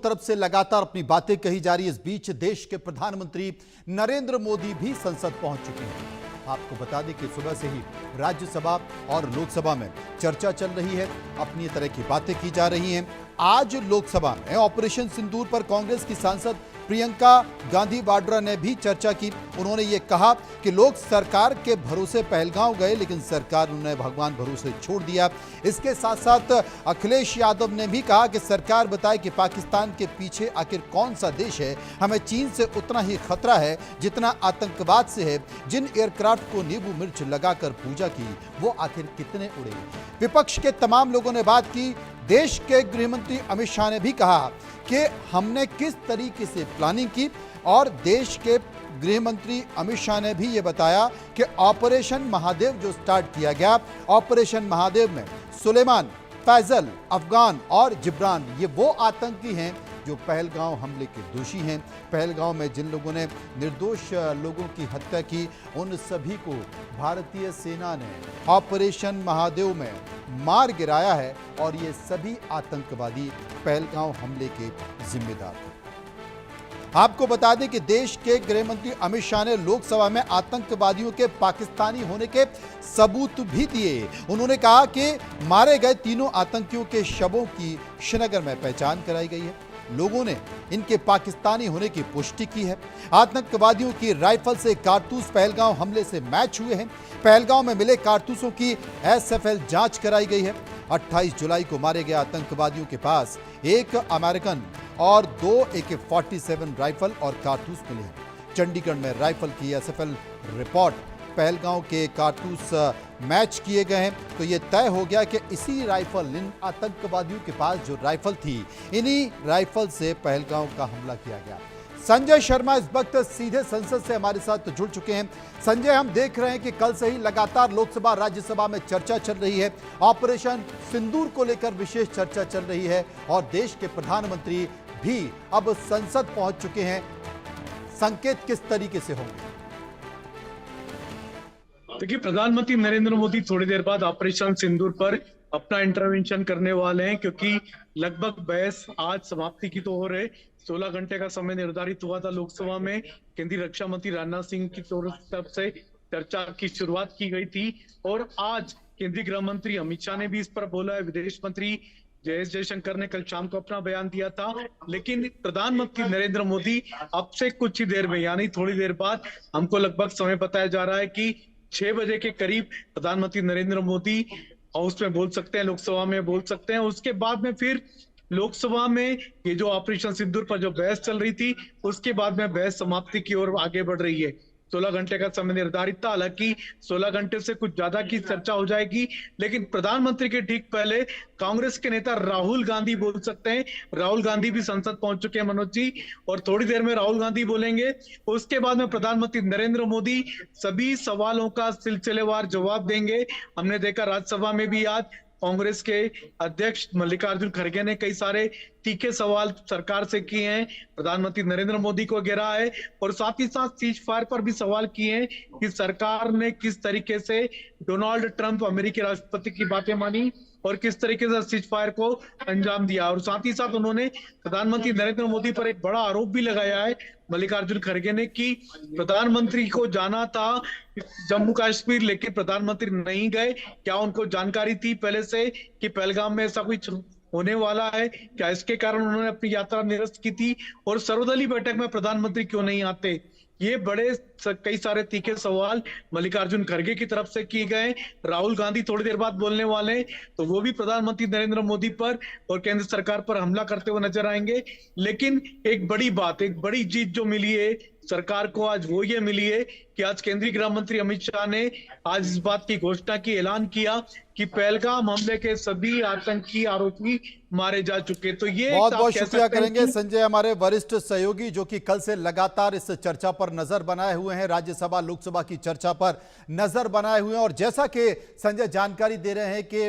तरफ से लगातार अपनी बातें कही जा रही है। इस बीच देश के प्रधानमंत्री नरेंद्र मोदी भी संसद पहुंच चुके हैं। आपको बता दें कि सुबह से ही राज्यसभा और लोकसभा में चर्चा चल रही है, अपनी तरह की बातें की जा रही हैं। आज लोकसभा में ऑपरेशन सिंदूर पर कांग्रेस की सांसद प्रियंका गांधी वाड्रा ने भी चर्चा की। उन्होंने ये कहा कि लोग सरकार के भरोसे पहलगांव गए, लेकिन सरकार उन्हें भगवान भरोसे छोड़ दिया। इसके साथ साथ अखिलेश यादव ने भी कहा कि सरकार बताए कि पाकिस्तान के पीछे आखिर कौन सा देश है। हमें चीन से उतना ही खतरा है जितना आतंकवाद से है। जिन एयरक्राफ्ट को नींबू मिर्च लगाकर पूजा की, वो आखिर कितने उड़े। विपक्ष के तमाम लोगों ने बात की। देश के गृह मंत्री अमित शाह ने भी कहा कि हमने किस तरीके से प्लानिंग की, और देश के गृह मंत्री अमित शाह ने भी ये बताया कि ऑपरेशन महादेव जो स्टार्ट किया गया, ऑपरेशन महादेव में सुलेमान, फैजल, अफगान और जिब्रान, ये वो आतंकी हैं जो पहलगांव हमले के दोषी हैं। पहलगांव में जिन लोगों ने निर्दोष लोगों की हत्या की, उन सभी को भारतीय सेना ने ऑपरेशन महादेव में मार गिराया है, और ये सभी आतंकवादी पहलगांव हमले के जिम्मेदार थे। आपको बता दें कि देश के गृह मंत्री अमित शाह ने लोकसभा में आतंकवादियों के पाकिस्तानी होने के सबूत भी दिए। उन्होंने कहा कि मारे गए तीनों आतंकियों के शवों की श्रीनगर में पहचान कराई गई है। लोगों ने इनके पाकिस्तानी होने की पुष्टि की है। आतंकवादियों की राइफल से कारतूस पहलगांव हमले से मैच हुए हैं। पहलगांव में मिले कारतूसों की एसएफएल जांच कराई गई है। 28 जुलाई को मारे गए आतंकवादियों के पास एक अमेरिकन और 2 AK-47 राइफल और कारतूस मिले हैं। चंडीगढ़ में राइफल की एसएफएल रिपोर्ट पहलगांव के कारतूस मैच किए गए हैं, तो ये तय हो गया कि इसी राइफल, इन आतंकवादियों के पास जो राइफल थी, इन्हीं राइफल से पहलगांव का हमला किया गया। संजय शर्मा इस वक्त सीधे संसद से हमारे साथ जुड़ चुके हैं। संजय, हम देख रहे हैं कि कल से ही लगातार लोकसभा राज्यसभा में चर्चा चल रही है। ऑपरेशन सिंदूर को लेकर विशेष चर्चा चल रही है, और देश के प्रधानमंत्री भी अब संसद पहुंच चुके हैं। संकेत किस तरीके से होंगे? देखिए, प्रधानमंत्री नरेंद्र मोदी थोड़ी देर बाद ऑपरेशन सिंदूर पर अपना इंटरवेंशन करने वाले हैं, क्योंकि लगभग बहस आज समाप्ति की तो हो रहे। 16 घंटे का समय निर्धारित हुआ था लोकसभा में। केंद्रीय रक्षा मंत्री राजनाथ सिंह की तरफ से चर्चा की शुरुआत की गई थी, और आज केंद्रीय गृह मंत्री अमित शाह ने भी इस पर बोला है। विदेश मंत्री जयशंकर ने कल शाम को अपना बयान दिया था। लेकिन प्रधानमंत्री नरेंद्र मोदी अब से कुछ ही देर में, यानी थोड़ी देर बाद, हमको लगभग समय बताया जा रहा है कि 6 बजे के करीब प्रधानमंत्री नरेंद्र मोदी हाउस में बोल सकते हैं, लोकसभा में बोल सकते हैं। उसके बाद में फिर लोकसभा में ये जो ऑपरेशन सिंदूर पर जो बहस चल रही थी, उसके बाद में बहस समाप्ति की ओर आगे बढ़ रही है। 16 घंटे का समय निर्धारित था, हालांकि 16 घंटे से कुछ ज्यादा की चर्चा हो जाएगी। लेकिन प्रधानमंत्री के ठीक पहले कांग्रेस के नेता राहुल गांधी बोल सकते हैं। राहुल गांधी भी संसद पहुंच चुके हैं, मनोज जी, और थोड़ी देर में राहुल गांधी बोलेंगे। उसके बाद में प्रधानमंत्री नरेंद्र मोदी सभी सवालों का सिलसिलेवार जवाब देंगे। हमने देखा राज्यसभा में भी आज कांग्रेस के अध्यक्ष मल्लिकार्जुन खड़गे ने कई सारे तीखे सवाल सरकार से किए हैं, प्रधानमंत्री नरेंद्र मोदी को घेरा है, और साथ ही साथ सीज फायर पर भी सवाल किए हैं कि सरकार ने किस तरीके से डोनाल्ड ट्रंप अमेरिकी राष्ट्रपति की बातें मानी और किस तरीके से सीज फायर को अंजाम दिया। और साथ ही साथ उन्होंने प्रधानमंत्री नरेंद्र मोदी पर एक बड़ा आरोप भी लगाया है, मल्लिकार्जुन खड़गे ने, कि प्रधानमंत्री को जाना था जम्मू कश्मीर, लेकिन प्रधानमंत्री नहीं गए। क्या उनको जानकारी थी पहले से कि पहलगाम में ऐसा कुछ होने वाला है? क्या इसके कारण उन्होंने अपनी यात्रा निरस्त की थी? और सर्वदलीय बैठक में प्रधानमंत्री क्यों नहीं आते? ये बड़े कई सारे तीखे सवाल मल्लिकार्जुन खड़गे की तरफ से किए गए। राहुल गांधी थोड़ी देर बाद बोलने वाले हैं, तो वो भी प्रधानमंत्री नरेंद्र मोदी पर और केंद्र सरकार पर हमला करते हुए नजर आएंगे। लेकिन एक बड़ी बात, एक बड़ी जीत जो मिली है सरकार को आज, वो ये मिली है कि आज केंद्रीय गृह मंत्री अमित शाह ने आज इस बात की घोषणा की, ऐलान किया कि पहलगाम हमले के सभी आतंकी आरोपी मारे जा चुके। तो ये बहुत बहुत शुक्रिया करेंगे संजय, हमारे वरिष्ठ सहयोगी, जो कि कल से लगातार इस चर्चा पर नजर बनाए हुए हैं, राज्यसभा लोकसभा की चर्चा पर नजर बनाए हुए हैं। और जैसा कि संजय जानकारी दे रहे हैं कि